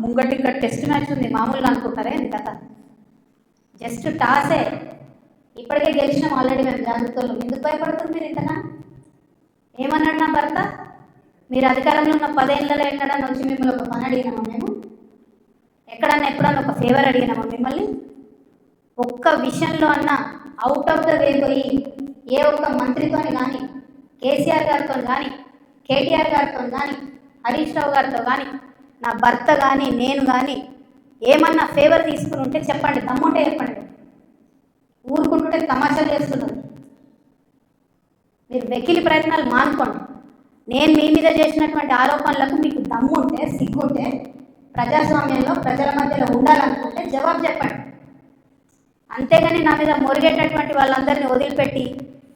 ముంగటి ఇక్కడ test match ఉంది, మామూలుగా అనుకుంటారా ఏంది కథ? జస్ట్ టాసే. ఇప్పటికే గెలిచినాం ఆల్రెడీ మేము జాగ్రత్తలు. ఎందుకు భయపడుతుంది మీరు ఇంతగా? ఏమన్నాడు నా భర్త? మీరు అధికారంలో ఉన్న 10 ఏళ్ళలో ఎక్కడన్నా వచ్చి మిమ్మల్ని ఒక పని అడిగినామా మేము? ఎప్పుడన్నా ఒక ఫేవర్ అడిగినామా మిమ్మల్ని? ఒక్క విషయంలో అన్న అవుట్ ఆఫ్ ద వే పోయి ఏ ఒక్క మంత్రితో కానీ, కేసీఆర్ గారితో కానీ, కేటీఆర్ గారితో కానీ, హరీష్ రావు గారితో కానీ, నా భర్త కానీ, నేను కానీ ఏమన్నా ఫేవర్ తీసుకుని ఉంటే చెప్పండి, దమ్ముంటే చెప్పండి. ఊరుకుంటుంటే తమాషాలు చేస్తున్నారు. మీరు వెకిలి ప్రయత్నాలు మానుకోండి. నేను మీ మీద చేసినటువంటి ఆరోపణలకు మీకు దమ్ముంటే, సిగ్గుంటే, ప్రజాస్వామ్యంలో ప్రజల మధ్యలో ఉండాలనుకుంటే జవాబు చెప్పండి. అంతేగాని నా మీద మొరిగేటటువంటి వాళ్ళందరినీ వదిలిపెట్టి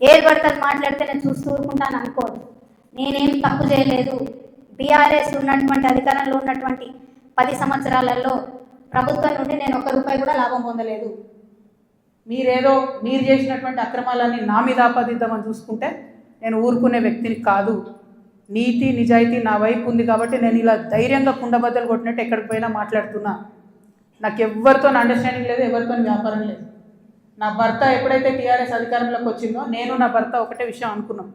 ఏది పడుతుంది మాట్లాడితే నేను చూస్తూ ఊరుకుంటాను అనుకోదు. నేనేం తప్పు చేయలేదు. బీఆర్ఎస్ ఉన్నటువంటి అధికారంలో ఉన్నటువంటి 10 సంవత్సరాలలో ప్రభుత్వం నుండి నేను ₹1 కూడా లాభం పొందలేదు. మీరు చేసినటువంటి అక్రమాలన్నీ నా మీద ఆపాదిద్దామని చూసుకుంటే నేను ఊరుకునే వ్యక్తిని కాదు. నీతి నిజాయితీ నా వైపు ఉంది కాబట్టి నేను ఇలా ధైర్యంగా కుండబద్దలు కొట్టినట్టు ఎక్కడికి పోయినా మాట్లాడుతున్నా. నాకు ఎవరితో అండర్స్టాండింగ్ లేదు, ఎవరితో వ్యాపారం లేదు. నా భర్త ఎప్పుడైతే టీఆర్ఎస్ అధికారంలోకి వచ్చిందో నేను నా భర్త ఒకటే విషయం అనుకున్నాం.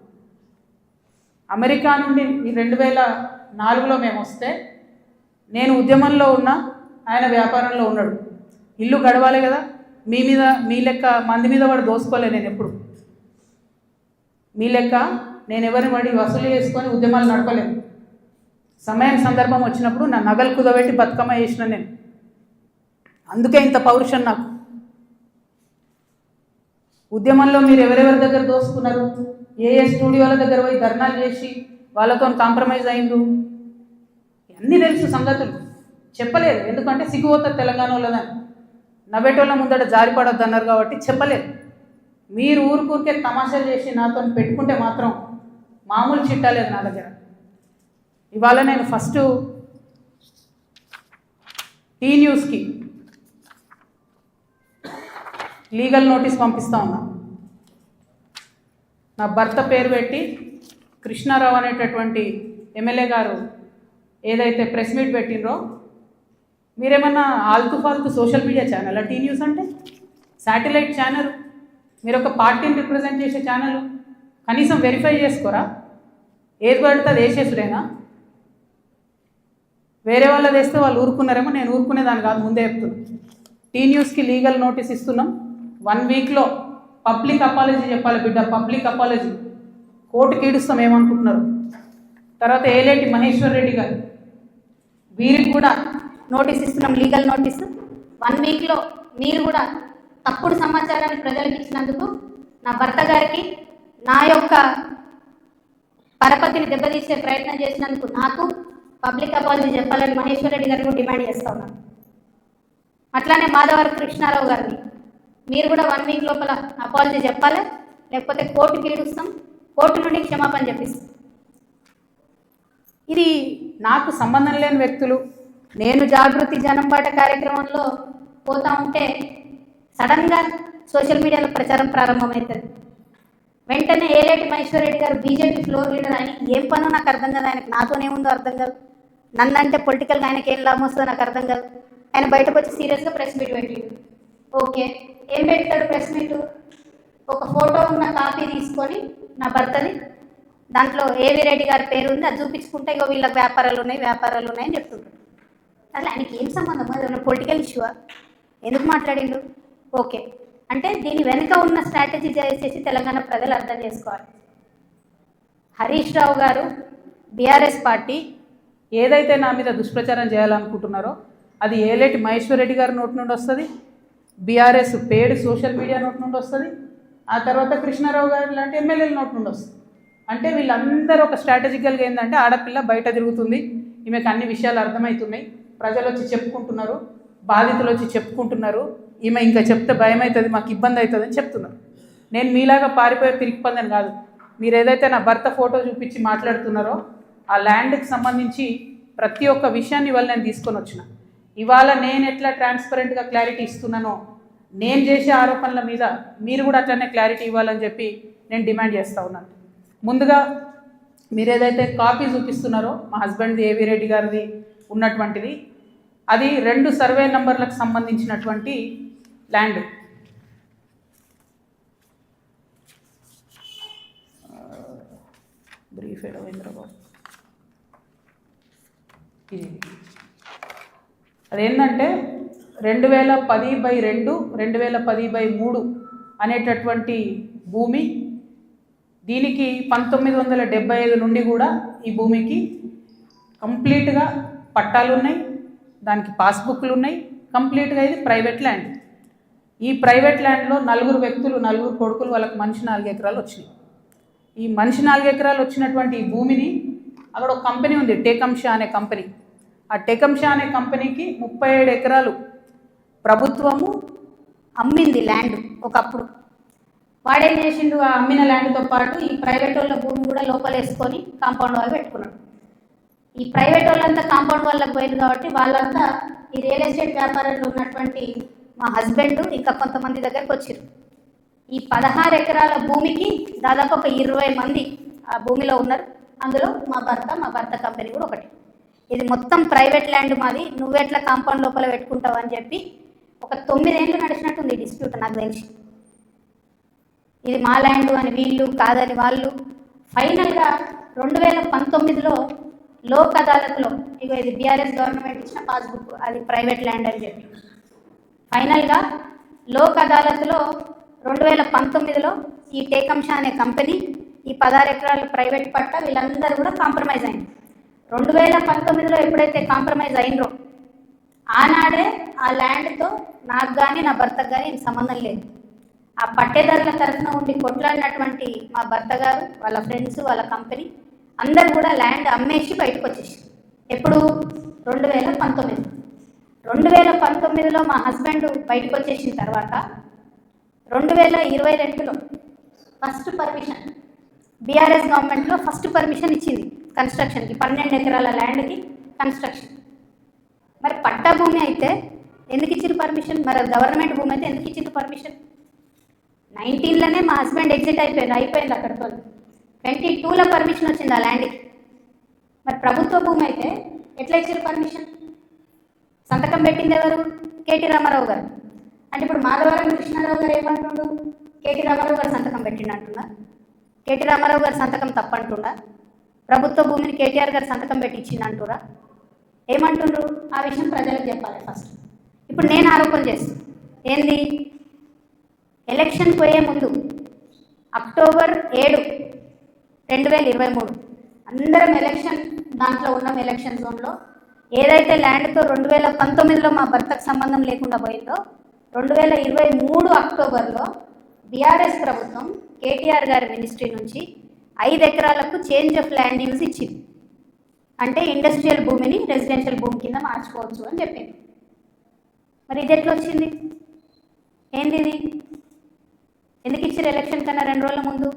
అమెరికా నుండి 2004లో మేము వస్తే నేను ఉద్యమంలో ఉన్నా, ఆయన వ్యాపారంలో ఉన్నాడు. ఇల్లు గడవాలి కదా. మీ లెక్క మంది మీద వాడు దోసుకోలే. నేను ఎప్పుడు మీ లెక్క నేను ఎవరిని వాడి వసూలు చేసుకొని ఉద్యమాలు నడపలేను. సమయం సందర్భం వచ్చినప్పుడు నా నగలు కుదబెట్టి బతుకమ్మ చేసిన నేను. అందుకే ఇంత పౌరుషం నాకు. ఉద్యమంలో మీరు ఎవరెవరి దగ్గర దోసుకున్నారు, ఏ స్టూడియోల దగ్గర పోయి ధర్నాలు చేసి వాళ్ళతో కాంప్రమైజ్ అయిండు, అన్నీ తెలుసు సంగతులు. చెప్పలేదు, ఎందుకంటే సిగ్గుపోతుంది తెలంగాణ వాళ్ళదని. నవ్వేటోళ్ళ ముందట జారిపడొద్దు అన్నారు కాబట్టి చెప్పలేదు. మీరు ఊరికే తమాషాలు చేసి నాతో పెట్టుకుంటే మాత్రం మామూలు చిట్టాలేదు నా దగ్గర. ఇవాళ నేను ఫస్ట్ టీ న్యూస్కి లీగల్ నోటీస్ పంపిస్తా ఉన్నా. నా భర్త పేరు పెట్టి కృష్ణారావు అనేటటువంటి ఎమ్మెల్యే గారు ఏదైతే ప్రెస్ మీట్ పెట్టినరో, మీరేమన్నా ఆల్తు ఫాల్తు social media channel T news అంటే? Satellite channel. మీరు ఒక పార్టీని రిప్రజెంట్ చేసే ఛానల్. కనీసం వెరిఫై చేసుకోరా? ఏది పడితే అది వేసేసుడేనా? వేరే వాళ్ళది వేస్తే వాళ్ళు ఊరుకున్నారేమో, నేను ఊరుకునేదాన్ని కాదు, ముందే చెప్తున్నాను. టీ న్యూస్కి లీగల్ నోటీస్ ఇస్తున్నాం. 1 వీక్లో పబ్లిక్ అపాలజీ చెప్పాలి బిడ్డ, పబ్లిక్ అపాలజీ. కోర్టుకి ఈడుస్తాం ఏమనుకుంటున్నారు. తర్వాత ఏలేటి మహేశ్వర్ రెడ్డి గారు, వీరికి కూడా నోటీస్ ఇస్తున్నాం, లీగల్ నోటీస్. 1 వీక్లో మీరు కూడా తప్పుడు సమాచారాన్ని ప్రజలకు ఇచ్చినందుకు, నా భర్త గారికి నా యొక్క పరపతిని దెబ్బతీసే ప్రయత్నం చేసినందుకు నాకు పబ్లిక్ అపాలజీ చెప్పాలని మహేశ్వర్ రెడ్డి గారిని డిమాండ్ చేస్తా ఉన్నాను. అట్లానే మాధవరం కృష్ణారావు గారిని మీరు కూడా 1 వీక్ లోపల అపాలజీ చెప్పాలి, లేకపోతే కోర్టుకి ఈడుస్తాం, కోర్టు నుండి క్షమాపణ చెప్పిస్తాం. ఇది నాకు సంబంధం లేని వ్యక్తులు. నేను జాగృతి జనంబాట కార్యక్రమంలో పోతా ఉంటే సడన్గా సోషల్ మీడియాలో ప్రచారం ప్రారంభమవుతుంది. వెంటనే ఏలేటి మహేశ్వర్ రెడ్డి గారు బీజేపీ ఫ్లోర్ లీడర్. ఆయనకి ఏం పనో నాకు అర్థం కాదు, ఆయనకు నాతోనేముందో అర్థం కాదు, నన్నంటే పొలిటికల్గా ఆయనకి ఏం లాభం వస్తుందో నాకు అర్థం కాదు. ఆయన బయటకు వచ్చి సీరియస్గా ప్రెస్ మీట్ పెట్టిండు. ఓకే, ఏం పెడతాడు ప్రెస్ మీటు? ఒక ఫోటో ఉన్న కాపీ తీసుకొని నా భర్తది, దాంట్లో ఏవి రెడ్డి గారి పేరు ఉంది, అది చూపించుకుంటే ఇగో వీళ్ళకి వ్యాపారాలు ఉన్నాయని చెప్తుంటాడు. అసలు ఆయనకి ఏం సంబంధం? అది పొలిటికల్ ఇష్యూవా? ఎందుకు మాట్లాడిండు? ఓకే, అంటే దీని వెనుక ఉన్న స్ట్రాటజీ చేసేసి తెలంగాణ ప్రజలు అర్థం చేసుకోవాలి. హరీష్ రావు గారు, బీఆర్ఎస్ పార్టీ ఏదైతే నా మీద దుష్ప్రచారం చేయాలనుకుంటున్నారో అది ఏలేటి మహేశ్వర్ రెడ్డి గారి నోటి నుండి వస్తుంది, బీఆర్ఎస్ పేడ్ సోషల్ మీడియా నోటి నుండి వస్తుంది, ఆ తర్వాత కృష్ణారావు గారు లాంటి ఎమ్మెల్యేల నోటి నుండి వస్తుంది. అంటే వీళ్ళందరూ ఒక స్ట్రాటజికల్గా ఏంటంటే ఆడపిల్ల బయట తిరుగుతుంది, ఈమెకు అన్ని విషయాలు అర్థమవుతున్నాయి, ప్రజలు వచ్చి చెప్పుకుంటున్నారు, బాధితులు వచ్చి చెప్పుకుంటున్నారు, ఈమె ఇంకా చెప్తే భయం అవుతుంది, మాకు ఇబ్బంది అవుతుంది అని చెప్తున్నారు. నేను మీలాగా పారిపోయే పిరికిపందని కాదు. మీరు ఏదైతే నా భర్త ఫోటో చూపించి మాట్లాడుతున్నారో ఆ ల్యాండ్కి సంబంధించి ప్రతి ఒక్క విషయాన్ని ఇవాళ నేను తీసుకొని వచ్చిన. ఇవాళ నేను ఎట్లా ట్రాన్స్పరెంట్గా క్లారిటీ ఇస్తున్నానో నేను చేసే ఆరోపణల మీద మీరు కూడా అట్లనే క్లారిటీ ఇవ్వాలని చెప్పి నేను డిమాండ్ చేస్తూ ఉన్నాను. ముందుగా మీరు ఏదైతే కాపీ చూపిస్తున్నారో మా హస్బెండ్ది ఏవి రెడ్డి గారిది ఉన్నటువంటిది, అది 2 సర్వే నంబర్లకు సంబంధించినటువంటి ల్యాండ్. బ్రీఫ్ రవీంద్రబాబు ఇది అదేంటంటే 2010/2 2010/3 అనేటటువంటి భూమి. దీనికి 1975 నుండి కూడా ఈ భూమికి కంప్లీట్గా పట్టాలు ఉన్నాయి, దానికి పాస్బుక్లు ఉన్నాయి. కంప్లీట్గా ఇది ప్రైవేట్ ల్యాండ్. ఈ ప్రైవేట్ ల్యాండ్లో 4 వ్యక్తులు, 4 కొడుకులు, వాళ్ళకి మనిషి 4 ఎకరాలు వచ్చినాయి. ఈ మనిషి 4 ఎకరాలు వచ్చినటువంటి ఈ భూమిని అక్కడ ఒక కంపెనీ ఉంది, టేకంషా అనే కంపెనీ. ఆ టేకంషా అనే కంపెనీకి 37 ఎకరాలు ప్రభుత్వము అమ్మింది ల్యాండ్ ఒకప్పుడు. వాడేం చేసిండు, ఆ అమ్మిన ల్యాండ్తో పాటు ఈ ప్రైవేట్ వాళ్ళ భూమి కూడా లోపలేసుకొని కాంపౌండ్ వాళ్ళు పెట్టుకున్నాడు. ఈ ప్రైవేట్ వాళ్ళంతా కాంపౌండ్ వాళ్ళకి పోయింది కాబట్టి వాళ్ళంతా ఈ రియల్ ఎస్టేట్ వ్యాపారంలో ఉన్నటువంటి మా హస్బెండ్ ఇంకా కొంతమంది దగ్గరకు వచ్చారు. ఈ 16 ఎకరాల భూమికి దాదాపు ఒక 20 మంది ఆ భూమిలో ఉన్నారు. అందులో మా భర్త కంపెనీ కూడా ఒకటి. ఇది మొత్తం ప్రైవేట్ ల్యాండ్ మాది, నువ్వెట్లా కాంపౌండ్ లోపల పెట్టుకుంటావు అని చెప్పి ఒక 9 ఏళ్ళు నడిచినట్టుంది డిస్ప్యూట్ నాకు తెలిసి. ఇది మా ల్యాండ్ అని వీళ్ళు, కాదని వాళ్ళు. ఫైనల్గా 2019లో లోక్ అదాలత్లో, ఇగో ఇది బీఆర్ఎస్ గవర్నమెంట్ ఇచ్చిన పాస్బుక్, అది ప్రైవేట్ ల్యాండ్ అని చెప్పి ఫైనల్గా లోక్ అదాలత్లో 2019లో ఈ టేకంషా అనే కంపెనీ ఈ 16 ఎకరాల ప్రైవేట్ పట్ట వీళ్ళందరూ కూడా కాంప్రమైజ్ అయింది. 2019లో ఎప్పుడైతే కాంప్రమైజ్ అయినరో ఆనాడే ఆ ల్యాండ్తో నాకు కానీ నా భర్తకు కానీ సంబంధం లేదు. ఆ పట్టేదారుల తరఫున ఉండి కొట్లాడినటువంటి మా భర్త గారు, వాళ్ళ ఫ్రెండ్స్, వాళ్ళ కంపెనీ అందరు కూడా ల్యాండ్ అమ్మేసి బయటకు వచ్చేసి. ఎప్పుడు? 2019. 2019లో మా హస్బెండ్ బయటకు వచ్చేసిన తర్వాత 2022లో ఫస్ట్ పర్మిషన్ బీఆర్ఎస్ గవర్నమెంట్లో ఫస్ట్ పర్మిషన్ ఇచ్చింది కన్స్ట్రక్షన్కి, 12 ఎకరాల ల్యాండ్కి కన్స్ట్రక్షన్. మరి పట్టా భూమి అయితే ఎందుకు ఇచ్చిన పర్మిషన్? మరి గవర్నమెంట్ భూమి అయితే ఎందుకు ఇచ్చిన పర్మిషన్? 19లోనే మా హస్బెండ్ ఎగ్జిట్ అయిపోయింది అక్కడితో. 22లో పర్మిషన్ వచ్చింది ఆ ల్యాండ్కి. మరి ప్రభుత్వ భూమి అయితే ఎట్లా ఇచ్చిన పర్మిషన్? సంతకం పెట్టింది ఎవరు? కేటీ రామారావు గారు. అంటే ఇప్పుడు మాధవరం కృష్ణారావు గారు ఏమంటుండు? కేటీ రామారావు గారు సంతకం పెట్టిండు అంటున్నా. కేటీ రామారావు గారు సంతకం తప్పంటుండా? ప్రభుత్వ భూమిని కేటీఆర్ గారు సంతకం పెట్టించింది అంటురా? ఏమంటుండ్రు? ఆ విషయం ప్రజలకు చెప్పాలి ఫస్ట్. ఇప్పుడు నేను ఆరోపణ చేస్తాను ఏంది, ఎలక్షన్ పోయే ముందు అక్టోబర్ 7, 2023 అందరం ఎలక్షన్ దాంట్లో ఉన్నాం. ఎలక్షన్ జోన్లో ఏదైతే ల్యాండ్తో 2019లో మా భర్తకు సంబంధం లేకుండా పోయిందో 2023 అక్టోబర్లో బీఆర్ఎస్ ప్రభుత్వం కేటీఆర్ గారి మినిస్ట్రీ నుంచి 5 ఎకరాలకు చేంజ్ ఆఫ్ ల్యాండ్ యూజ్ ఇచ్చింది. అంటే ఇండస్ట్రియల్ భూమిని రెసిడెన్షియల్ భూమి కింద మార్చుకోవచ్చు అని చెప్పింది. మరి ఇది ఎట్లా వచ్చింది? ఏంది ఇది? ఎందుకు ఇచ్చారు ఎలక్షన్ కన్నా 2 రోజుల ముందు?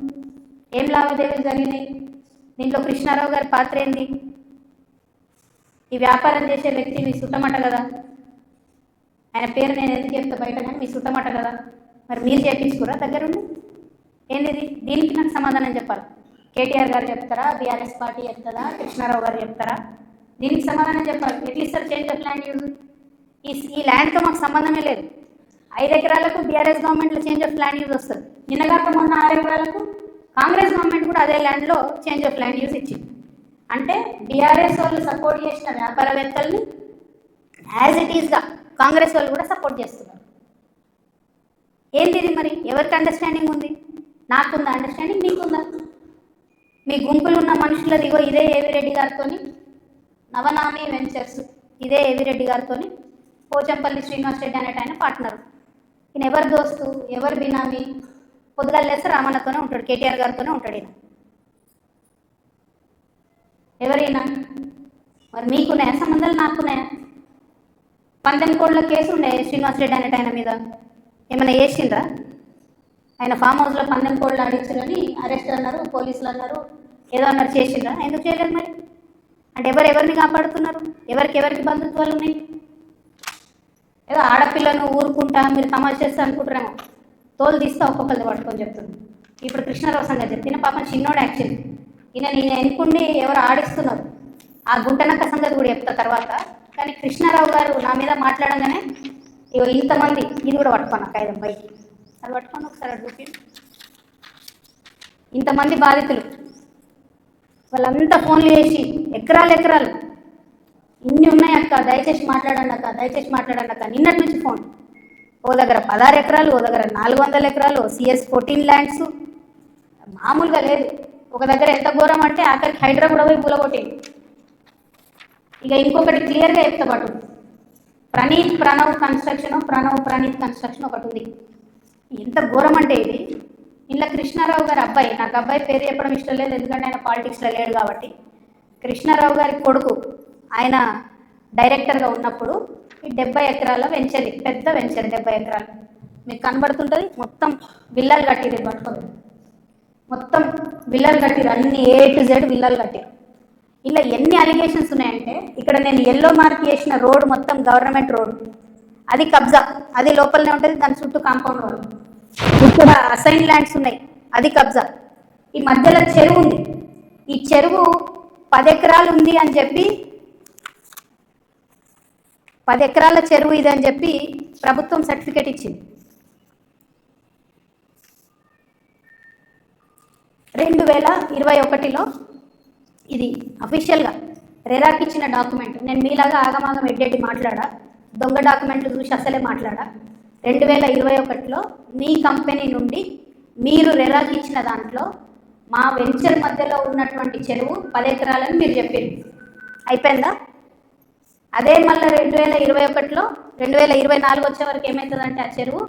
ఏం లావాదేవీలు జరిగినాయి? దీంట్లో కృష్ణారావు గారి పాత్ర ఏంది? ఈ వ్యాపారం చేసే వ్యక్తి మీ సుట్టమట కదా, ఆయన పేరు నేను ఎందుకు చెప్తా బయట, కానీ మీ సుట్టమట కదా. మరి మీరు చేయించుకోరా దగ్గరుండి? ఏంది ఇది? దీనికి నాకు సమాధానం చెప్పాలి. కేటీఆర్ గారు చెప్తారా, బీఆర్ఎస్ పార్టీ చెప్తారా, కృష్ణారావు గారు చెప్తారా? దీనికి సమాధానం చెప్పాలి. ఎట్లా ఇస్తారు చేంజ్ ఆఫ్ ల్యాండ్ యూజ్? ఈ ల్యాండ్తో మాకు సంబంధమే లేదు. 5 ఎకరాలకు బీఆర్ఎస్ గవర్నమెంట్లో చేంజ్ ఆఫ్ ల్యాండ్ యూజ్ వస్తుంది. నిన్నగాక మొన్న 6 ఎకరాలకు కాంగ్రెస్ గవర్నమెంట్ కూడా అదే ల్యాండ్లో చేంజ్ ఆఫ్ ల్యాండ్ యూజ్ ఇచ్చింది. అంటే బీఆర్ఎస్ వాళ్ళు సపోర్ట్ చేసిన వ్యాపారవేత్తల్ని యాజ్ ఇట్ ఈస్గా కాంగ్రెస్ వాళ్ళు కూడా సపోర్ట్ చేస్తున్నారు. ఏంది ఇది? మరి ఎవరికి అండర్స్టాండింగ్ ఉంది? నాకుందా అండర్స్టాండింగ్? మీకుందా? మీ గుంపులు ఉన్న మనుషులది ఇగో ఇదే ఏవిరెడ్డి గారితో, నవనామి వెంచర్స్ ఇదే ఏవిరెడ్డి గారితో పోచంపల్లి శ్రీనివాస్ రెడ్డి అనేట ఆయన పార్ట్నరు. ఈయన ఎవరు దోస్తు, ఎవరు బినామీ? పొద్దుగాలు లేస్తే రామన్నతోనే ఉంటాడు, కేటీఆర్ గారితోనే ఉంటాడు. ఈయన ఎవరైనా మరి మీకున్నాయా సంబంధాలు? నాకున్నాయా? 12 కోట్ల కేసు ఉండే శ్రీనివాస్ రెడ్డి అనేట ఆయన మీద. ఏమైనా చేసిండ్రా? ఆయన ఫామ్ హౌస్లో 12 కోట్లు ఆడించారని అరెస్ట్ అన్నారు, పోలీసులు అన్నారు, ఏదో అన్నారు. చేసిండ్రా? ఎందుకు చేయలేదు మరి? అంటే ఎవరిని కాపాడుతున్నారు? ఎవరికి బంధుత్వాలు ఉన్నాయి? ఏదో ఆడపిల్లను ఊరుకుంటా మీరు తమాషా చేస్తా అనుకుంటారేమో, తోలు తీస్తా ఒక్కొక్కరిని పట్టుకొని చెప్తుంది. ఇప్పుడు కృష్ణారావు సంగతి చెప్తున్నా. పాపం చిన్నోడు యాక్చువల్లీ. నేను ఎన్నుకుండి ఎవరు ఆడిస్తున్నారు ఆ గుంటనక్క సంగతి కూడా చెప్తా తర్వాత. కానీ కృష్ణారావు గారు నా మీద మాట్లాడగానే ఇగో ఇంతమంది, ఇది కూడా పట్టుకోను కాగితం పైకి, అది పట్టుకొని ఒకసారి అది చూపి, ఇంతమంది బాధితులు వాళ్ళంతా ఫోన్లు చేసి ఎకరాలు ఇన్ని ఉన్నాయి అక్క, దయచేసి మాట్లాడండి అక్క, దయచేసి మాట్లాడండి అక్క, నిన్నటి నుంచి ఫోన్. ఓ దగ్గర 16 ఎకరాలు, ఓ దగ్గర 400 ఎకరాలు, CS 14 ల్యాండ్స్, మామూలుగా లేదు. ఒక దగ్గర ఎంత ఘోరం అంటే ఆఖరికి హైడ్రా కూడా పోయి పూలగొట్టింది. ఇక ఇంకొకటి క్లియర్గా చెప్తా పాటు, ప్రణీత్ కన్స్ట్రక్షన్ ఒకటి ఉంది. ఎంత ఘోరం అంటే ఇది, ఇలా కృష్ణారావు గారి అబ్బాయి, నాకు అబ్బాయి పేరు చెప్పడం ఇష్టం లేదు ఎందుకంటే ఆయన పాలిటిక్స్లో లేడు కాబట్టి, కృష్ణారావు గారి కొడుకు ఆయన డైరెక్టర్గా ఉన్నప్పుడు ఈ 70 ఎకరాల వెంచర్, పెద్ద వెంచర్ 70 ఎకరాలు మీకు కనబడుతుంటుంది. మొత్తం విల్లాలు కట్టిరు, పట్టుకోండి, మొత్తం విల్లాలు కట్టిరు, అన్ని A to Z విల్లాలు కట్టిరు. ఇలా ఎన్ని అలిగేషన్స్ ఉన్నాయంటే, ఇక్కడ నేను ఎల్లో మార్క్ చేసిన రోడ్ మొత్తం గవర్నమెంట్ రోడ్, అది కబ్జా, అది లోపలనే ఉంటుంది, దాని చుట్టూ కాంపౌండ్ వాళ్ళు. ఇక్కడ అసైన్ ల్యాండ్స్ ఉన్నాయి, అది కబ్జా. ఈ మధ్యలో చెరువు ఉంది, ఈ చెరువు 10 ఎకరాలు ఉంది అని చెప్పి, 10 ఎకరాల చెరువు ఇది అని చెప్పి ప్రభుత్వం సర్టిఫికేట్ ఇచ్చింది. 2021లో ఇది అఫీషియల్గా రెరాకి ఇచ్చిన డాక్యుమెంట్. నేను మీలాగా ఆగమాగం ఎడ్డెడ్డి మాట్లాడా, దొంగ డాక్యుమెంట్లు చూసి అసలే మాట్లాడా. 2021లో మీ కంపెనీ నుండి మీరు రెరాకి ఇచ్చిన దాంట్లో మా వెంచర్ మధ్యలో ఉన్నటువంటి చెరువు 10 ఎకరాలని మీరు చెప్పారు. అయిపోయిందా? అదే మళ్ళీ 2021లో 2024 వచ్చే వరకు ఏమవుతుందంటే ఆ చెరువు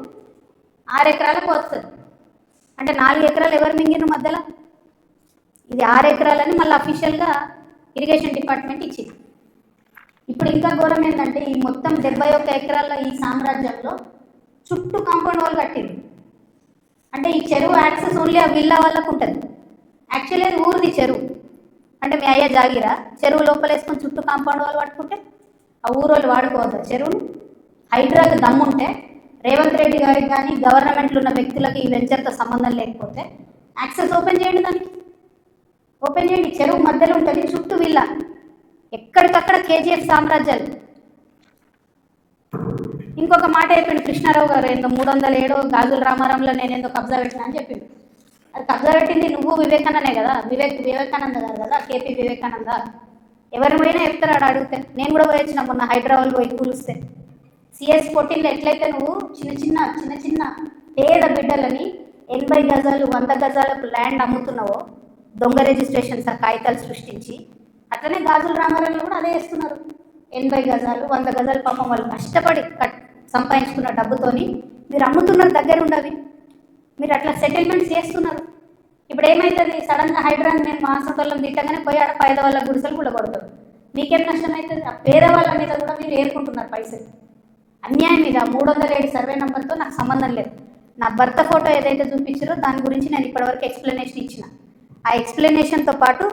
6 ఎకరాలకు వస్తుంది. అంటే 4 ఎకరాలు ఎవరు మింగిన మధ్యలో, ఇది 6 ఎకరాలని మళ్ళీ అఫీషియల్గా ఇరిగేషన్ డిపార్ట్మెంట్ ఇచ్చింది. ఇప్పుడు ఇంకా ఘోరం ఏంటంటే, ఈ మొత్తం 71 ఎకరాల ఈ సామ్రాజ్యంలో చుట్టూ కాంపౌండ్ వాళ్ళు కట్టింది. అంటే ఈ చెరువు యాక్సెస్ ఓన్లీ ఆ విల్లా వాళ్ళకు ఉంటుంది. యాక్చువల్లీ అది ఊరిది చెరువు, అంటే మీ అయ్యా జాగిరా, చెరువు లోపల వేసుకొని చుట్టూ కాంపౌండ్ వాళ్ళు పట్టుకుంటే ఆ ఊరోళ్ళు వాడుకోవద్దు చెరువును. హైడ్రాకి దమ్ముంటే రేవంత్ రెడ్డి గారికి కానీ గవర్నమెంట్లో ఉన్న వ్యక్తులకి ఈ వెంచర్తో సంబంధం లేకపోతే యాక్సెస్ ఓపెన్ చేయండి, దానికి ఓపెన్ చేయండి. చెరువు మధ్యలో ఉంటుంది, చుట్టూ విల్లా, ఎక్కడికక్కడ KGF సామ్రాజ్యాలు. ఇంకొక మాట చెప్పిండు కృష్ణారావు గారు, ఏందో 307 గాజుల రామారంలో నేను ఏందో కబ్జా పెట్టినా అని చెప్పిండు. అది కబ్జా పెట్టింది నువ్వు వివేకానందే కదా, వివేకానంద గారు కదా, KP వివేకానంద. ఎవరి పోయినా చెప్తారు అడిగితే. నేను కూడా పోయొచ్చిన మొన్న హైదరాబాద్ పోయి కూలిస్తే. CS 14లో ఎట్లయితే నువ్వు చిన్న చిన్న పేద బిడ్డలని 80 గజాలు 100 గజాలకు ల్యాండ్ అమ్ముతున్నావో, దొంగ రిజిస్ట్రేషన్స్ కాగితాలు సృష్టించి, అట్లనే గాజుల రామారంలో కూడా అదే చేస్తున్నారు. 80 గజాలు 100 గజాలు పాపం వాళ్ళు కష్టపడి సంపాదించుకున్న డబ్బుతోని మీరు అమ్ముతున్నారు, దగ్గర ఉండవి మీరు అట్లా సెటిల్మెంట్స్ చేస్తున్నారు. ఇప్పుడు ఏమవుతుంది, సడన్గా హైడ్రాన్ నేను మాసంతోళ్ళం తిట్టగానే పోయి ఆడ పేదవాళ్ళ గుడిసెలు కూడా కొడతారు. మీకేం నష్టం అవుతుంది? ఆ పేదవాళ్ళ మీద కూడా మీరు ఏరుకుంటున్నారు పైసలు. అన్యాయం మీద 307 సర్వే నెంబర్తో నాకు సంబంధం లేదు. నా భర్త ఫోటో ఏదైతే చూపించారో దాని గురించి నేను ఇప్పటివరకు ఎక్స్ప్లెనేషన్ ఇచ్చిన. ఆ ఎక్స్ప్లెనేషన్తో పాటు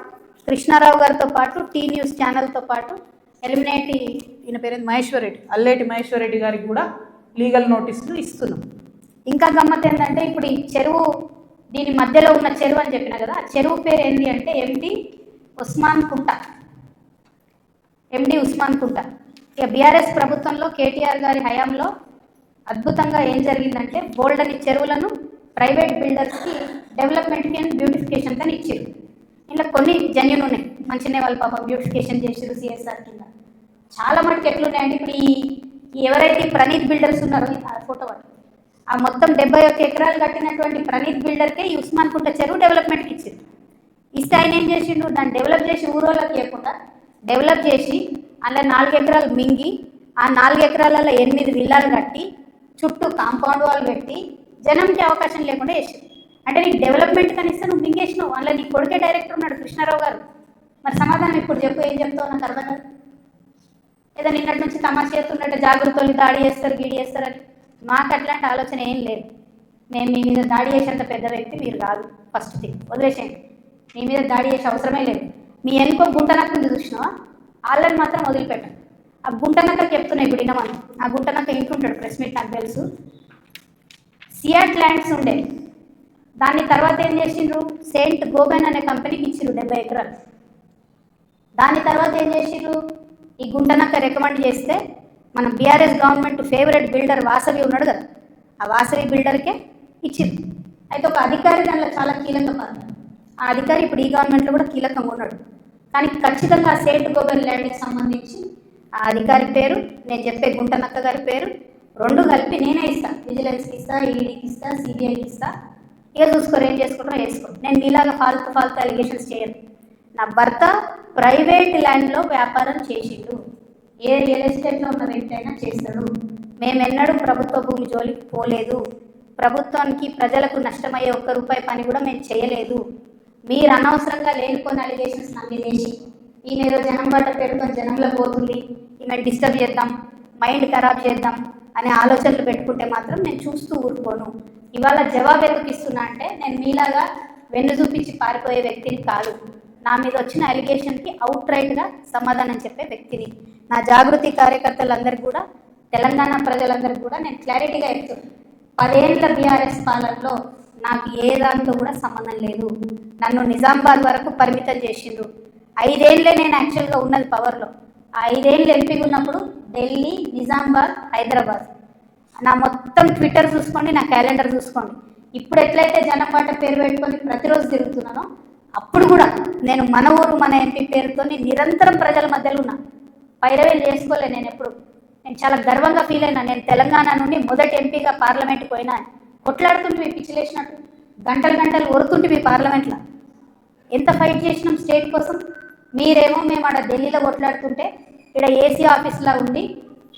కృష్ణారావు గారితో పాటు టీ న్యూస్ ఛానల్తో పాటు ఎలిమినేటి ఈయన పేరు మహేశ్వర్ రెడ్డి, అల్లేటి మహేశ్వర్ రెడ్డి గారికి కూడా లీగల్ నోటీసులు ఇస్తున్నాం. ఇంకా గమ్మత్ ఏంటంటే, ఇప్పుడు ఈ చెరువు, దీని మధ్యలో ఉన్న చెరువు అని చెప్పిన కదా, ఆ చెరువు పేరు ఏంటి అంటే MD ఉస్మాన్ కుంట. ఇక BRS ప్రభుత్వంలో KTR గారి హయాంలో అద్భుతంగా ఏం జరిగిందంటే, బోల్డని చెరువులను ప్రైవేట్ బిల్డర్స్కి డెవలప్మెంట్కి అండ్ బ్యూటిఫికేషన్ కానీ ఇచ్చారు. ఇలా కొన్ని జెన్యూన్ ఉన్నాయి, మంచినే వాళ్ళు పాపం బ్యూటిఫికేషన్ చేసారు CSR కింద. చాలా మటుకు ఎట్లున్నాయండి, ఇప్పుడు ఈ ఎవరైతే ప్రణీత్ బిల్డర్స్ ఉన్నారో, ఆ ఫోటో వాళ్ళు, ఆ మొత్తం 71 ఎకరాలు కట్టినటువంటి ప్రణీత్ బిల్డర్కే ఈ ఉస్మాన్ కుంట చెరువు డెవలప్మెంట్కి ఇచ్చారు. ఇస్తే ఆయన ఏం చేసిండు, దాన్ని డెవలప్ చేసి ఊరోళ్ళకి ఇవ్వకుండా డెవలప్ చేసి అలా 4 ఎకరాలు మింగి, ఆ 4 ఎకరాలలో 8 విల్లాలు కట్టి చుట్టూ కాంపౌండ్ వాళ్ళు పెట్టి జనంకి అవకాశం లేకుండా చేసారు. అంటే నీకు డెవలప్మెంట్ కనిస్తే నువ్వు మింగేసినావు. అందులో నీ కొడుకే డైరెక్టర్ ఉన్నాడు కృష్ణారావు గారు. మరి సమాధానం ఇప్పుడు చెప్పు, ఏం చెప్తావు నాకు అర్థం కాదు. ఏదో నిన్నటి నుంచి తమాషా చేస్తున్నట్టు జాగ్రత్తలు దాడి చేస్తారు, గీడి చేస్తారని. మాకు అట్లాంటి ఆలోచన ఏం లేదు. మేము మీ మీద దాడి చేసేంత పెద్ద వ్యక్తి మీరు కాదు. ఫస్ట్ థింగ్ వదిలేసేయండి, మీ మీద దాడి చేసే అవసరమే లేదు. మీ ఎన్నికో గుంటనక్క ఉంది చూసినావా, వాళ్ళని మాత్రం వదిలిపెట్టండి. ఆ గుంటనక్క చెప్తున్నాయి ఇప్పుడు వినమని. ఆ గుంటనక్క ఇంటుంటాడు, ప్రెస్ మీట్ నాకు తెలుసు. సియాట్ ల్యాండ్స్ ఉండే, దాన్ని తర్వాత ఏం చేసిండ్రు, సెయింట్ గోబెన్ అనే కంపెనీకి ఇచ్చిండ్రు 70 ఎకరాలు. దాని తర్వాత ఏం చేసిండ్రు, ఈ గుంటనక్క రికమెండ్ చేస్తే మన BRS government favourite builder Vasavi ఉన్నాడు కదా, ఆ వాసవి బిల్డర్కే ఇచ్చింది. అయితే ఒక అధికారి దానిలో చాలా కీలక పాత్ర. ఆ అధికారి ఇప్పుడు ఈ గవర్నమెంట్లో కూడా కీలకంగా ఉన్నాడు. కానీ ఖచ్చితంగా ఆ సేట్ గోబెల్ ల్యాండ్కి సంబంధించి ఆ అధికారి పేరు, నేను చెప్పే గుంటనక్క గారి పేరు రెండు కలిపి నేనే ఇస్తాను. విజిలెన్స్కి ఇస్తా, ఈడీకి ఇస్తా, సిబిఐకి ఇస్తా. ఇక చూసుకోరు, ఏం చేసుకుంటారో వేసుకోరు. నేను మీలాగా ఫాల్తు అలిగేషన్స్ చేయను. నా భర్త ప్రైవేట్ ల్యాండ్లో వ్యాపారం చేసిండు. ఏ రియల్ ఎస్టేట్లో ఉన్న వ్యక్తి అయినా చేస్తాడు. మేమెన్నడూ ప్రభుత్వ భూమి జోలికి పోలేదు. ప్రభుత్వానికి ప్రజలకు నష్టమయ్యే ఒక్క రూపాయి పని కూడా మేము చేయలేదు. మీరు అనవసరంగా లేనిపోయిన అలిగేషన్స్ నా మీద వేసి ఈయన ఏదో జనం బట్ట పెట్టుకొని జనంలో పోతుంది, ఈమె డిస్టర్బ్ చేద్దాం, మైండ్ ఖరాబ్ చేద్దాం అనే ఆలోచనలు పెట్టుకుంటే మాత్రం నేను చూస్తూ ఊరుకోను. ఇవాళ జవాబు ఎందుకు ఇస్తున్నా అంటే నేను మీలాగా వెన్ను చూపించి పారిపోయే వ్యక్తిని కాదు. నా మీద వచ్చిన అలిగేషన్కి అవుట్ రైట్గా సమాధానం చెప్పే వ్యక్తిని. నా జాగృతి కార్యకర్తలందరికీ కూడా, తెలంగాణ ప్రజలందరికీ కూడా నేను క్లారిటీగా చెప్తున్నాను. 10 ఏళ్ల బీఆర్ఎస్ పాలనలో నాకు ఏ దాంతో కూడా సంబంధం లేదు. నన్ను నిజామాబాద్ వరకు పరిమితం చేసిండ్రు. 5 ఏళ్ళే నేను యాక్చువల్గా ఉన్నది పవర్లో. ఆ 5 ఏళ్ళు ఎంపీగా ఉన్నప్పుడు ఢిల్లీ, నిజామాబాద్, హైదరాబాద్. నా మొత్తం ట్విట్టర్ చూసుకోండి, నా క్యాలెండర్ చూసుకోండి. ఇప్పుడు ఎట్లయితే జనంబాట పేరు పెట్టుకొని ప్రతిరోజు తిరుగుతున్నానో అప్పుడు కూడా నేను మన ఊరు మన ఎంపీ పేరుతో నిరంతరం ప్రజల మధ్యలో ఉన్నా. పైరవేలు చేసుకోలే నేను ఎప్పుడు. నేను చాలా గర్వంగా ఫీల్ అయినా. నేను తెలంగాణ నుండి మొదటి ఎంపీగా పార్లమెంట్కి పోయినా. కొట్లాడుతుంటే మీ పిచ్చిలేసినట్టు గంటలు ఒరుతుంటే మీ పార్లమెంట్లో ఎంత ఫైట్ చేసినాం స్టేట్ కోసం. మీరేమో మేము ఆడ ఢిల్లీలో కొట్లాడుతుంటే ఇక్కడ ఏసీ ఆఫీస్లా ఉండి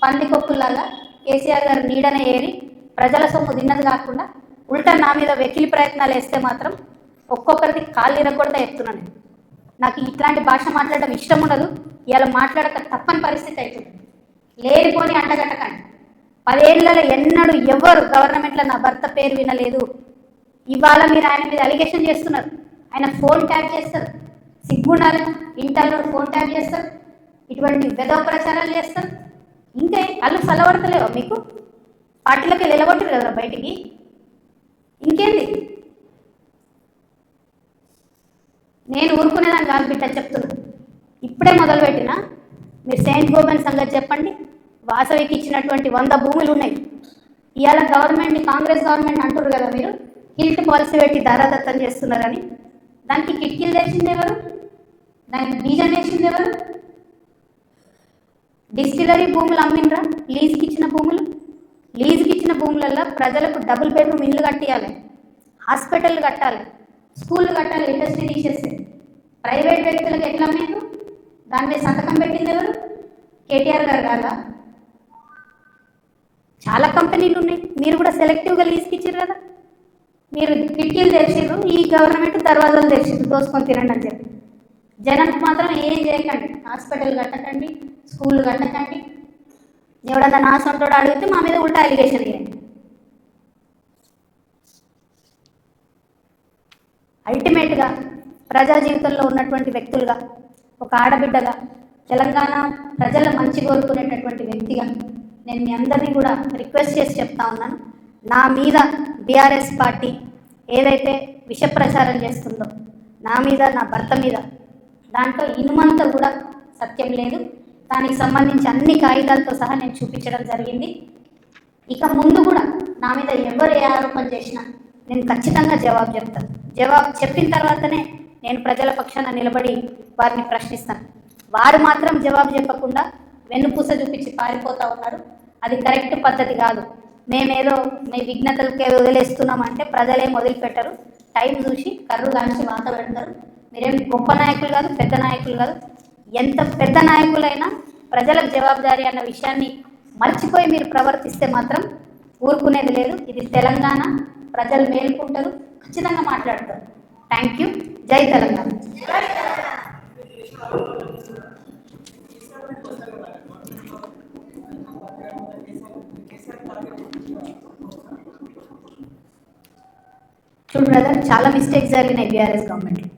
పందికొక్కుల్లాగా కేసీఆర్ గారు నీడనే ఏరి ప్రజల సొమ్ము తిన్నది కాకుండా ఉల్టా నా మీద వెకిలి ప్రయత్నాలు వేస్తే మాత్రం ఒక్కొక్కరికి కాళ్ళు ఇరగొడతా చెప్తున్నాను. నాకు ఇట్లాంటి భాష మాట్లాడడం ఇష్టం ఉండదు. ఇలా మాట్లాడక తప్పని పరిస్థితి అవుతుంది. లేనిపోని అంటగట్టకండి. 10 ఏళ్లలో ఎన్నడూ ఎవరు గవర్నమెంట్లో నా భర్త పేరు వినలేదు. ఇవాళ మీరు ఆయన మీద అలిగేషన్ చేస్తున్నారు. ఆయన ఫోన్ ట్యాప్ చేస్తారు, సిగ్గుండాలి. ఇంటర్లో ఫోన్ ట్యాప్ చేస్తారు, ఇటువంటి వెధవ ప్రచారాలు చేస్తారు. ఇంకా కళ్ళు చల్లబడతలేవా మీకు? పార్టీలకి నిలబొట్టరు కదా బయటికి. ఇంకేంది? నేను ఊరుకునేదాన్ని కాదు బిడ్డ, చెప్తున్నా. ఇప్పుడే మొదలుపెట్టినా. మీరు సెయింట్ గోబెన్ సంగతి చెప్పండి. వాసవికి ఇచ్చినటువంటి 100 భూములు ఉన్నాయి. ఇవాళ గవర్నమెంట్ని, కాంగ్రెస్ గవర్నమెంట్ అంటారు కదా మీరు, హిల్ట్ పాలసీ పెట్టి దారాదత్తం చేస్తున్నారని. దానికి కిటికీలు తెచ్చింది ఎవరు? దానికి బీజం వేసింది ఎవరు? డిస్టిలరీ భూములు అమ్మిండ్రా? లీజుకి ఇచ్చిన భూములు. లీజుకి ఇచ్చిన భూములలో ప్రజలకు డబుల్ బెడ్రూమ్ ఇల్లు కట్టియాలి, హాస్పిటల్ కట్టాలి, స్కూళ్ళు కట్టాలి. ఇండస్ట్రీ తీసేస్తే ప్రైవేట్ వ్యక్తులకు ఎట్లా అమ్మిండ్రు? దాని మీద సంతకం పెట్టింది ఎవరు? కేటీఆర్ గారు కాదా? చాలా కంపెనీలు ఉన్నాయి. మీరు కూడా సెలెక్టివ్గా లీజ్కి ఇచ్చారు కదా. మీరు కిటికీలు తెరిచిర్రు, ఈ గవర్నమెంట్ దర్వాజాలు తెరిచిర్రు దోసుకొని తినండి అని చెప్పి. జనానికి మాత్రం ఏం చేయకండి. హాస్పిటల్ కట్టకండి, స్కూళ్ళు కట్టకండి. ఎవడన్నా నా సొంతోడు అడిగితే మా మీద ఉల్టా అలిగేషన్ ఇవ్వండి. అల్టిమేట్గా ప్రజా జీవితంలో ఉన్నటువంటి వ్యక్తులుగా, ఒక ఆడబిడ్డగా, తెలంగాణ ప్రజల మంచి కోరుకునేటటువంటి వ్యక్తిగా నేను మీ అందరినీ కూడా రిక్వెస్ట్ చేసి చెప్తా ఉన్నాను. నా మీద బీఆర్ఎస్ పార్టీ ఏదైతే విష ప్రచారం చేస్తుందో నా మీద, నా భర్త మీద, దాంట్లో ఇనుమంతా కూడా సత్యం లేదు. దానికి సంబంధించి అన్ని కాగితాలతో సహా నేను చూపించడం జరిగింది. ఇక ముందు కూడా నా మీద ఎవరు ఏ ఆరోపణ చేసినా నేను ఖచ్చితంగా జవాబు చెప్తాను. జవాబు చెప్పిన తర్వాతనే నేను ప్రజల పక్షాన నిలబడి వారిని ప్రశ్నిస్తాను. వారు మాత్రం జవాబు చెప్పకుండా వెన్నుపూస చూపించి పారిపోతూ ఉన్నారు. అది కరెక్ట్ పద్ధతి కాదు. మేమేదో మీ విఘ్నతలకే వదిలేస్తున్నామంటే ప్రజలేం వదిలిపెట్టరు. టైం చూసి కర్రు కాల్చి వాత పెడతారు. మీరేం గొప్ప నాయకులు కాదు, పెద్ద నాయకులు కాదు. ఎంత పెద్ద నాయకులైనా ప్రజలకు జవాబుదారీ అన్న విషయాన్ని మర్చిపోయి మీరు ప్రవర్తిస్తే మాత్రం ఊరుకునేది లేదు. ఇది తెలంగాణ. ప్రజలు మేలుకుంటారు, ఖచ్చితంగా మాట్లాడతారు. Thank you. జై తెలంగాణ. చూడు బ్రదర్, చాలా మిస్టేక్స్ జరిగినాయి బీఆర్ఎస్ గవర్నమెంట్లో.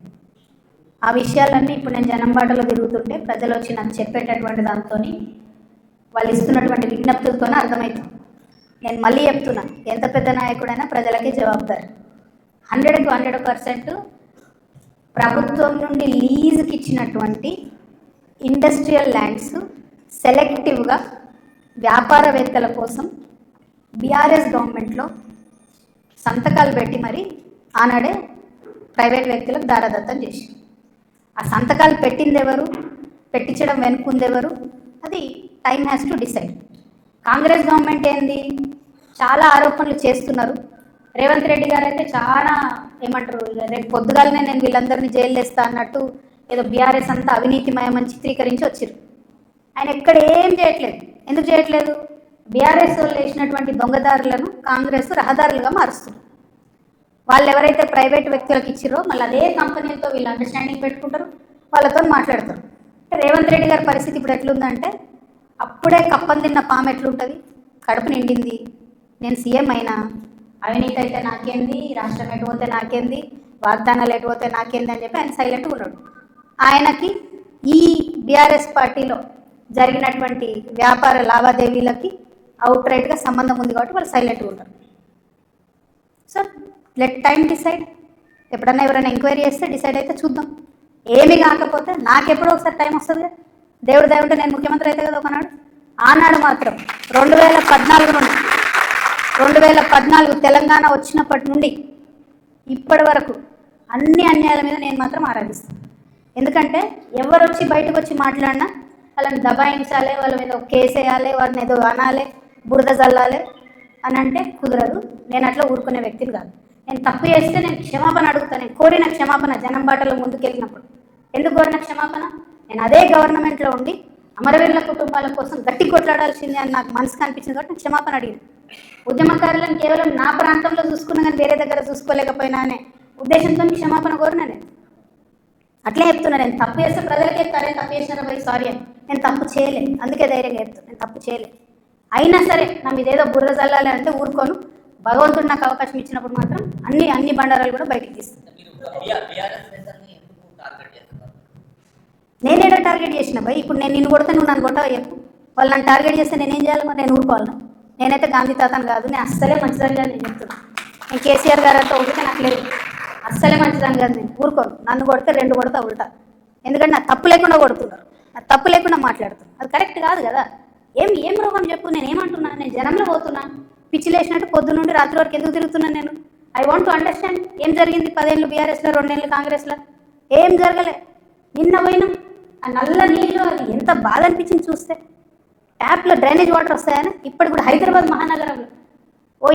ఆ విషయాలన్నీ ఇప్పుడు నేను జనంబాటలో తిరుగుతుంటే ప్రజలు వచ్చి నాకు చెప్పేటటువంటి దాంతో, వాళ్ళు ఇస్తున్నటువంటి విజ్ఞప్తులతోనే అర్థమవుతుంది. నేను మళ్ళీ చెప్తున్నా, ఎంత పెద్ద నాయకుడైనా ప్రజలకే జవాబుదారు. 100కు 100% ప్రభుత్వం నుండి లీజుకి ఇచ్చినటువంటి ఇండస్ట్రియల్ ల్యాండ్స్ సెలెక్టివ్గా వ్యాపారవేత్తల కోసం బీఆర్ఎస్ గవర్నమెంట్లో సంతకాలు పెట్టి మరి ఆనాడే ప్రైవేట్ వ్యక్తులకు దారదత్తం చేసి ఆ సంతకాలు పెట్టింది ఎవరు, పెట్టించడం వెనుకుంది ఎవరు, అది time has to decide. Congress government ఏంది, చాలా ఆరోపణలు చేస్తున్నారు. రేవంత్ రెడ్డి గారు అయితే చాలా ఏమంటారు, రేపు పొద్దుగాలనే నేను వీళ్ళందరినీ జైలు వేస్తా అన్నట్టు ఏదో బీఆర్ఎస్ అంతా అవినీతిమయమని చిత్రీకరించి వచ్చారు. ఆయన ఎక్కడ ఏం చేయట్లేదు. ఎందుకు చేయట్లేదు? బీఆర్ఎస్ వాళ్ళు వేసినటువంటి దొంగదారులను కాంగ్రెస్ రహదారులుగా మారుస్తుంది. వాళ్ళు ఎవరైతే ప్రైవేట్ వ్యక్తులకు ఇచ్చిరో మళ్ళీ అదే కంపెనీలతో వీళ్ళు అండర్స్టాండింగ్ పెట్టుకుంటారు, వాళ్ళతో మాట్లాడతారు. రేవంత్ రెడ్డి గారి పరిస్థితి ఇప్పుడు ఎట్లుందంటే, అప్పుడే కప్పం తిన్న పాము ఎట్లుంటుంది, కడుపు నిండింది, నేను సీఎం అయినా, అవినీతి అయితే నాకేంది, రాష్ట్రం ఎటు పోతే నాకేంది, వాగ్దానాలు ఎటు పోతే నాకేంది అని చెప్పి ఆయన సైలెంట్గా ఉన్నాడు. ఆయనకి ఈ బీఆర్ఎస్ పార్టీలో జరిగినటువంటి వ్యాపార లావాదేవీలకి అవుట్ రైట్గా సంబంధం ఉంది కాబట్టి వాళ్ళు సైలెంట్గా ఉంటారు. So let time decide. ఎప్పుడన్నా ఎవరైనా ఎంక్వైరీ చేస్తే డిసైడ్ అయితే చూద్దాం. ఏమి కాకపోతే నాకెప్పుడో ఒకసారి టైం వస్తుంది. దేవుడు దయవుంటే నేను ముఖ్యమంత్రి అయితే కదా ఒకనాడు. ఆనాడు మాత్రం 2014 నుండి 2014 తెలంగాణ వచ్చినప్పటి నుండి ఇప్పటి వరకు అన్ని అన్యాయాల మీద నేను మాత్రం ఆరాధిస్తాను. ఎందుకంటే ఎవరు వచ్చి బయటకు వచ్చి మాట్లాడినా వాళ్ళని దబాయించాలి, వాళ్ళ మీద కేసు వేయాలి, వాళ్ళని ఏదో అనాలి, బురద చల్లాలి అని అంటే కుదరదు. నేను అట్లా ఊరుకునే వ్యక్తిని కాదు. నేను తప్పు చేస్తే నేను క్షమాపణ అడుగుతాను. నేను కోరిన క్షమాపణ జనం బాటలో ముందుకెళ్ళినప్పుడు. ఎందుకు కోరిన క్షమాపణ? నేను అదే గవర్నమెంట్లో ఉండి అమరవీరుల కుటుంబాల కోసం గట్టి కొట్లాడాల్సింది అని నాకు మనసుకు అనిపించింది కాబట్టి నేను క్షమాపణ అడిగింది. ఉద్యమకారులను కేవలం నా ప్రాంతంలో చూసుకున్నా కానీ వేరే దగ్గర చూసుకోలేకపోయినా అనే ఉద్దేశంతో క్షమాపణ కోరినా నేను. అట్లే చెప్తున్నా, నేను తప్పు చేస్తే ప్రజలకి చెప్తారే తప్పు చేసినారా భయ్ సారీ అని. నేను తప్పు చేయలేదు, అందుకే ధైర్యంగా చెప్తాను నేను తప్పు చేయలేదు. అయినా సరే నా మీద ఏదో బుర్ర చల్లాలి అంటే ఊరుకోను. భగవంతుడు నాకు అవకాశం ఇచ్చినప్పుడు మాత్రం అన్ని బండారాలు కూడా బయటికి తీస్తాను. నేనేదో టార్గెట్ చేసిన భయ్. ఇప్పుడు నేను నిన్ను కొడితే నువ్వు నన్ను కొట్టవా చెప్పు. వాళ్ళు నన్ను టార్గెట్ చేస్తే నేనేం చేయాలి మరి? నేను ఊరుకోవాలను? నేనైతే గాంధీ తాతను కాదు. నేను అస్సలే మంచిదని కాదు నేను చెప్తున్నాను. నేను కేసీఆర్ గారు అంతా ఒకటే నాకు లేదు. అస్సలే మంచిదని కాదు. నేను ఊరుకోను. నన్ను కొడితే 2 కొడతా ఉల్టా. ఎందుకంటే నాకు తప్పు లేకుండా కొడుతున్నారు, నాకు తప్పు లేకుండా మాట్లాడుతున్నారు. అది కరెక్ట్ కాదు కదా. ఏం రోగం చెప్పు. నేను ఏమంటున్నా? నేను జనంలో పోతున్నా, పిచ్చి లేచినట్టు పొద్దు నుండి రాత్రి వరకు ఎందుకు తిరుగుతున్నాను నేను? ఐ వాంట్ టు అండర్స్టాండ్ ఏం జరిగింది. 10 ఏళ్ళు బీఆర్ఎస్లో, 2 ఏళ్ళు కాంగ్రెస్లో ఏం జరగలే. నిన్న పోయినాం, ఆ నల్ల నీళ్ళు అది ఎంత బాధ అనిపించింది చూస్తే. ట్యాప్లో డ్రైనేజ్ వాటర్ వస్తాయని ఇప్పుడు కూడా హైదరాబాద్ మహానగరంలో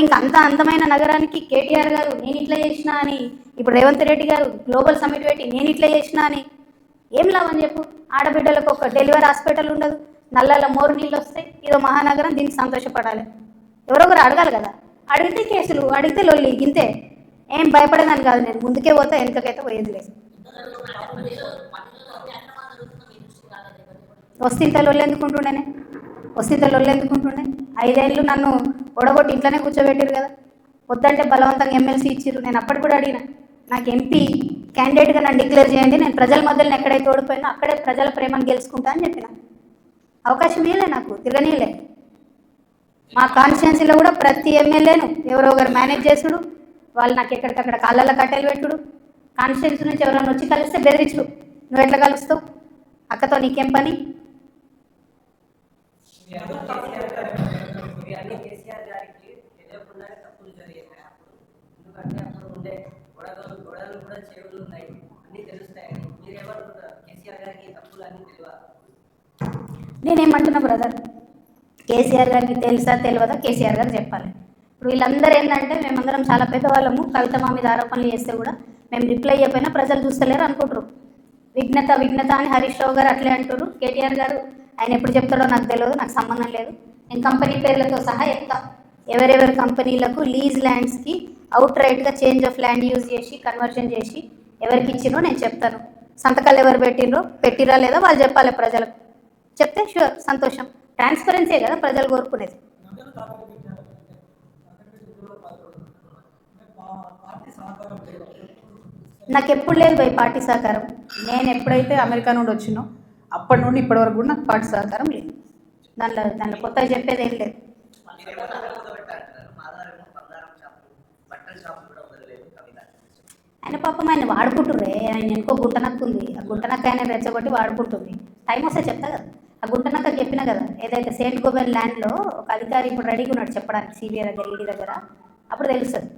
ఇంకా అంత అందమైన నగరానికి కేటీఆర్ గారు నేను ఇట్లా చేసినా అని, ఇప్పుడు రేవంత్ రెడ్డి గారు గ్లోబల్ సమ్మిట్ పెట్టి నేను ఇట్లా చేసినా అని ఏం లాభం చెప్పు? ఆడబిడ్డలకు ఒక డెలివరీ హాస్పిటల్ ఉండదు, నల్లలో మోరు నీళ్ళు వస్తాయి. ఇదో మహానగరం, దీనికి సంతోషపడాలి. ఎవరొకరు అడగాలి కదా. అడిగితే కేసులు, అడిగితే లొల్లి, ఇంతే. ఏం భయపడేదాన్ని కాదు నేను. ముందుకే పోతా, వెనుకకైతే పోయేది లేదు. వస్తే లొల్లు ఎందుకుంటుండే? 5 ఏళ్ళు నన్ను ఒడగొట్టి ఇంట్లోనే కూర్చోబెట్టారు కదా. వద్దంటే బలవంతంగా ఎమ్మెల్సీ ఇచ్చారు. నేను అప్పటి కూడా అడిగిన, నాకు ఎంపీ క్యాండిడేట్గా నన్ను డిక్లేర్ చేయండి, నేను ప్రజల మధ్యలో ఎక్కడైతే ఓడిపోయినా అక్కడే ప్రజల ప్రేమను గెలుచుకుంటా అని చెప్పిన. అవకాశం ఇవ్వలే నాకు, తిరగనీయలే. మా కాన్స్టిట్యున్సీలో కూడా ప్రతి ఎమ్మెల్యేను ఎవరో ఒకరు మేనేజ్ చేసుడు, వాళ్ళు నాకు ఎక్కడికక్కడ కాళ్ళల్లో కట్టెలు పెట్టుడు, కాన్స్టిట్యున్సీ నుంచి ఎవరైనా వచ్చి కలిస్తే బెదిరించుడు. నువ్వు ఎట్లా కలుస్తావు? అక్కతో నీకేం పని? నేనేమంటున్నా బ్రదర్, కేసీఆర్ గారికి తెలుసా తెలియదా కేసీఆర్ గారు చెప్పాలి. ఇప్పుడు వీళ్ళందరూ ఏంటంటే మేమందరం చాలా పెద్దవాళ్ళము, కవిత మా మీద ఆరోపణలు చేస్తే కూడా మేము రిప్లై చెప్పినా ప్రజలు చూస్తలేరు అనుకుంటారు. విఘ్నత అని హరీష్ రావు గారు అట్లే అంటారు. కేటీఆర్ గారు ఆయన ఎప్పుడు చెప్తాడో నాకు తెలియదు, నాకు సంబంధం లేదు. నేను కంపెనీ పేర్లతో సహా చెప్తా. ఎవరెవరి కంపెనీలకు లీజ్ ల్యాండ్స్కి అవుట్ రైట్గా చేంజ్ ఆఫ్ ల్యాండ్ యూజ్ చేసి కన్వర్షన్ చేసి ఎవరికి ఇచ్చినో నేను చెప్తాను. సంతకాలు ఎవరు పెట్టిరా లేదా వాళ్ళు చెప్పాలి ప్రజలకు. చెప్తే షూర్ సంతోషం. ట్రాన్స్పరెన్సీ కదా ప్రజలు కోరుకునేది. నాకు ఎప్పుడు లేదు భయ్ పార్టీ సహకారం. నేను ఎప్పుడైతే అమెరికా నుండి వచ్చినో అప్పటి నుండి ఇప్పటి వరకు కూడా నాకు పార్టీ సహకారం లేదు. దాంట్లో కొత్తగా చెప్పేది ఏం లేదు. ఆయన పాపం ఆయన వాడుకుంటుర్రే. ఆయన ఇంకో గుంటనక్కు ఉంది, ఆ గుంటనక్క ఆయన రెచ్చగొట్టి వాడుకుంటుంది. టైం వస్తే చెప్తా కదా. ఆ గుంటనక్క చెప్పినా కదా, ఏదైతే సెయింట్ గోబెన్ ల్యాండ్లో ఒక అధికారి ఇప్పుడు రెడీగా ఉన్నాడు చెప్పడానికి సిబిఐ దగ్గర, ఈడీ దగ్గర, అప్పుడు తెలుస్తుంది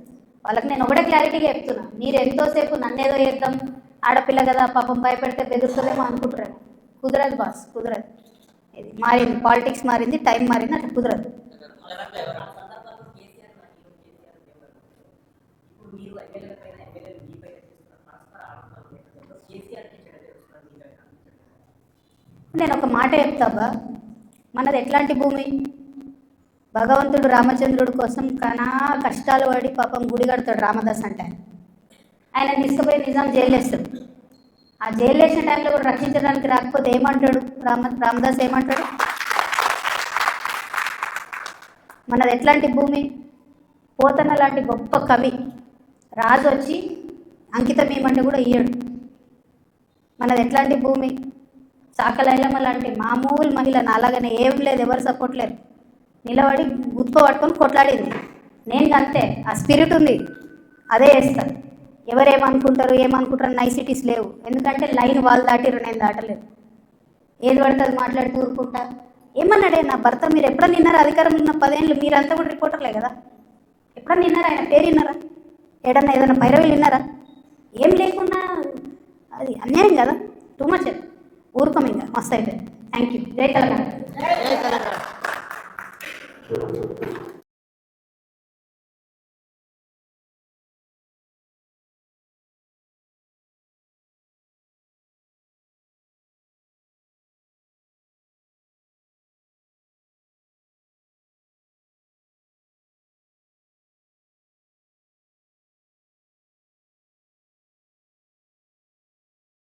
వాళ్ళకి. నేను ఒకటే క్లారిటీగా చెప్తున్నా, మీరు ఎంతోసేపు నన్నేదో చేద్దాం, ఆడపిల్ల కదా పాపం భయపెడితే బెదురుతుందేమో అనుకుంటారేమో. కుదరదు బాస్, కుదరదు. ఇది మారింది, పాలిటిక్స్ మారింది, టైం మారింది, అట్లా కుదరదు. నేను ఒక మాట చెప్తాబా, మనది ఎట్లాంటి భూమి? భగవంతుడు రామచంద్రుడి కోసం కనా కష్టాలు పడి పాపం గుడి కడతాడు రామదాస్ అంటే. ఆయన తీసుకుపోయి నిజాం జైలు వేస్తాడు. ఆ జైలు వేసిన టైంలో కూడా రక్షించడానికి రాకపోతే ఏమంటాడు రామదాస్ ఏమంటాడు? మనది ఎట్లాంటి భూమి? పోతన్న లాంటి గొప్ప కవి రాజు వచ్చి అంకితం ఏమంటే కూడా ఇయ్యడు. మనది ఎట్లాంటి భూమి? చాకలైలమ్మ లాంటి మామూలు మహిళ నాలాగానే ఏం లేదు, ఎవరు సపోర్ట్ లేరు, నిలబడి గుర్తు పట్టుకొని కొట్లాడింది. నేను అంతే, ఆ స్పిరిట్ ఉంది, అదే చేస్తాను. ఎవరేమనుకుంటారు ఏమనుకుంటారు నైసిటీస్ లేవు. ఎందుకంటే లైన్ వాళ్ళు దాటిరు, నేను దాటలేదు. ఏది పడుతుంది మాట్లాడి కూరుకుంటా. ఏమన్నాడే నా భర్త, మీరు ఎప్పుడన్నా విన్నారా? అధికారంలో ఉన్న 10 ఏళ్ళు మీరంతా కూడా రిపోర్టర్లే కదా, ఎప్పుడన్నా విన్నారా? ఆయన పేరు విన్నారా? ఏదైనా పైరవీలు విన్నారా? ఏం లేకుండా అది అన్యాయం కదా, టూ మచ్. ఊరుకోం ఇంకా, మస్తు అయిపోయింది. Thank you. జై తెలంగాణ.